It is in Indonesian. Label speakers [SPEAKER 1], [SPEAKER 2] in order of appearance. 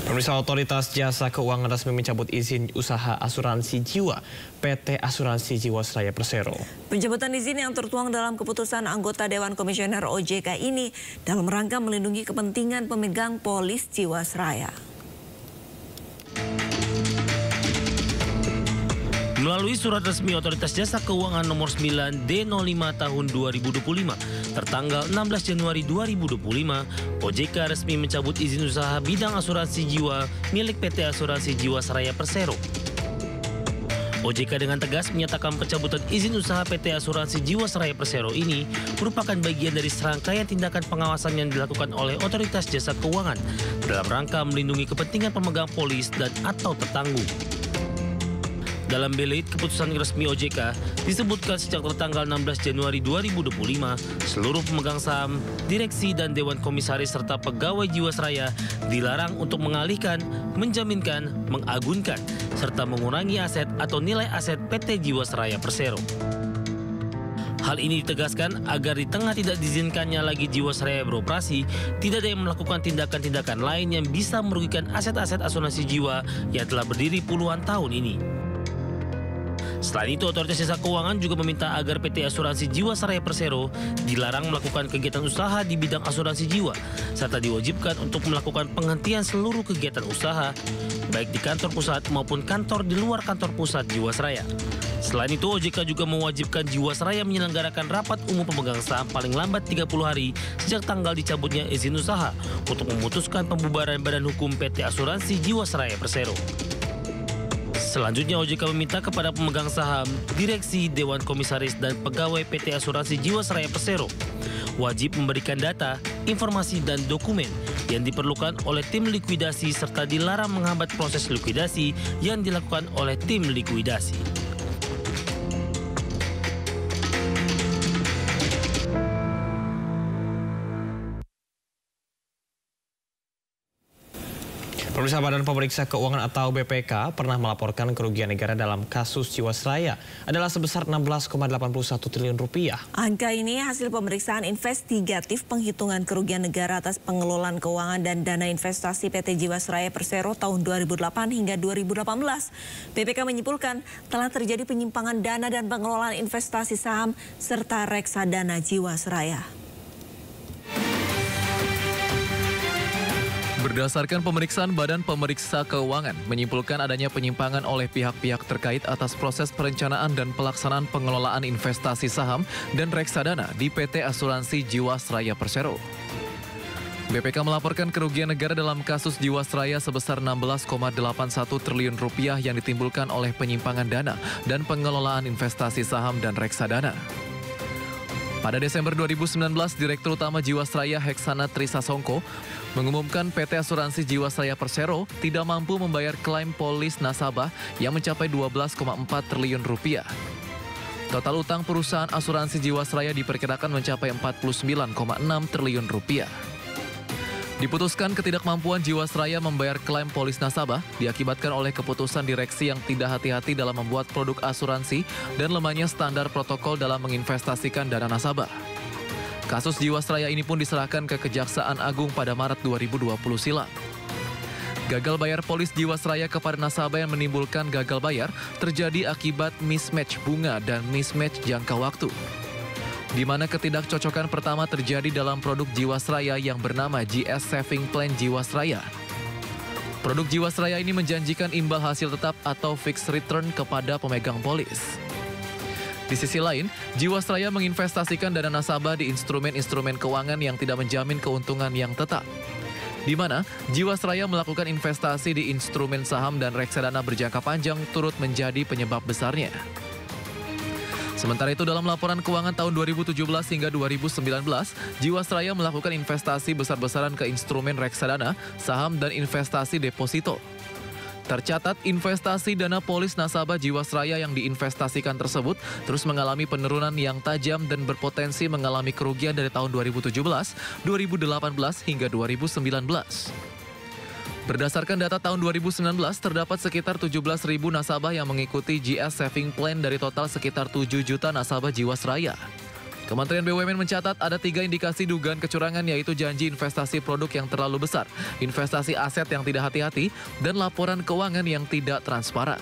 [SPEAKER 1] Pemirsa, Otoritas Jasa Keuangan resmi mencabut izin usaha asuransi jiwa PT Asuransi Jiwasraya Persero.
[SPEAKER 2] Pencabutan izin yang tertuang dalam keputusan anggota Dewan Komisioner OJK ini dalam rangka melindungi kepentingan pemegang polis Jiwasraya.
[SPEAKER 3] Melalui surat resmi Otoritas Jasa Keuangan nomor 9 D05 tahun 2025 tertanggal 16 Januari 2025, OJK resmi mencabut izin usaha bidang asuransi jiwa milik PT Asuransi Jiwasraya Persero. OJK dengan tegas menyatakan pencabutan izin usaha PT Asuransi Jiwasraya Persero ini merupakan bagian dari serangkaian tindakan pengawasan yang dilakukan oleh Otoritas Jasa Keuangan dalam rangka melindungi kepentingan pemegang polis dan atau tertanggung. Dalam belit keputusan resmi OJK disebutkan sejak tertanggal 16 Januari 2025, seluruh pemegang saham, direksi dan dewan komisaris serta pegawai Jiwasraya dilarang untuk mengalihkan, menjaminkan, mengagunkan, serta mengurangi aset atau nilai aset PT Jiwasraya Persero. Hal ini ditegaskan agar di tengah tidak diizinkannya lagi Jiwasraya beroperasi, tidak ada yang melakukan tindakan-tindakan lain yang bisa merugikan aset-aset asuransi jiwa yang telah berdiri puluhan tahun ini. Selain itu, Otoritas Jasa Keuangan juga meminta agar PT Asuransi Jiwasraya Persero dilarang melakukan kegiatan usaha di bidang asuransi jiwa, serta diwajibkan untuk melakukan penghentian seluruh kegiatan usaha, baik di kantor pusat maupun kantor di luar kantor pusat Jiwasraya. Selain itu, OJK juga mewajibkan Jiwasraya menyelenggarakan rapat umum pemegang saham paling lambat 30 hari sejak tanggal dicabutnya izin usaha untuk memutuskan pembubaran badan hukum PT Asuransi Jiwasraya Persero. Selanjutnya, OJK meminta kepada pemegang saham, direksi, dewan komisaris, dan pegawai PT Asuransi Jiwasraya Persero wajib memberikan data, informasi, dan dokumen yang diperlukan oleh tim likuidasi serta dilarang menghambat proses likuidasi yang dilakukan oleh tim likuidasi.
[SPEAKER 1] Pemirsa, Badan Pemeriksa Keuangan atau BPK pernah melaporkan kerugian negara dalam kasus Jiwasraya adalah sebesar 16,81 triliun rupiah.
[SPEAKER 2] Angka ini hasil pemeriksaan investigatif penghitungan kerugian negara atas pengelolaan keuangan dan dana investasi PT Jiwasraya Persero tahun 2008 hingga 2018. BPK menyimpulkan telah terjadi penyimpangan dana dan pengelolaan investasi saham serta reksadana Jiwasraya.
[SPEAKER 4] Berdasarkan pemeriksaan, Badan Pemeriksa Keuangan menyimpulkan adanya penyimpangan oleh pihak-pihak terkait atas proses perencanaan dan pelaksanaan pengelolaan investasi saham dan reksadana di PT Asuransi Jiwasraya Persero. BPK melaporkan kerugian negara dalam kasus Jiwasraya sebesar 16,81 triliun rupiah yang ditimbulkan oleh penyimpangan dana dan pengelolaan investasi saham dan reksadana. Pada Desember 2019, Direktur Utama Jiwasraya Heksana Trisasongko mengumumkan PT Asuransi Jiwasraya Persero tidak mampu membayar klaim polis nasabah yang mencapai 12,4 triliun rupiah. Total utang perusahaan asuransi Jiwasraya diperkirakan mencapai 49,6 triliun rupiah. Diputuskan ketidakmampuan Jiwasraya membayar klaim polis nasabah diakibatkan oleh keputusan direksi yang tidak hati-hati dalam membuat produk asuransi dan lemahnya standar protokol dalam menginvestasikan dana nasabah. Kasus Jiwasraya ini pun diserahkan ke Kejaksaan Agung pada Maret 2020 silam. Gagal bayar polis Jiwasraya kepada nasabah yang menimbulkan gagal bayar terjadi akibat mismatch bunga dan mismatch jangka waktu, di mana ketidakcocokan pertama terjadi dalam produk Jiwasraya yang bernama GS Saving Plan Jiwasraya. Produk Jiwasraya ini menjanjikan imbal hasil tetap atau fixed return kepada pemegang polis. Di sisi lain, Jiwasraya menginvestasikan dana nasabah di instrumen-instrumen keuangan yang tidak menjamin keuntungan yang tetap, di mana Jiwasraya melakukan investasi di instrumen saham dan reksadana berjangka panjang turut menjadi penyebab besarnya. Sementara itu, dalam laporan keuangan tahun 2017 hingga 2019, Jiwasraya melakukan investasi besar-besaran ke instrumen reksadana, saham, dan investasi deposito. Tercatat, investasi dana polis nasabah Jiwasraya yang diinvestasikan tersebut terus mengalami penurunan yang tajam dan berpotensi mengalami kerugian dari tahun 2017, 2018, hingga 2019. Berdasarkan data tahun 2019, terdapat sekitar 17.000 nasabah yang mengikuti GS Saving Plan dari total sekitar 7 juta nasabah Jiwasraya. Kementerian BUMN mencatat ada 3 indikasi dugaan kecurangan, yaitu janji investasi produk yang terlalu besar, investasi aset yang tidak hati-hati, dan laporan keuangan yang tidak transparan.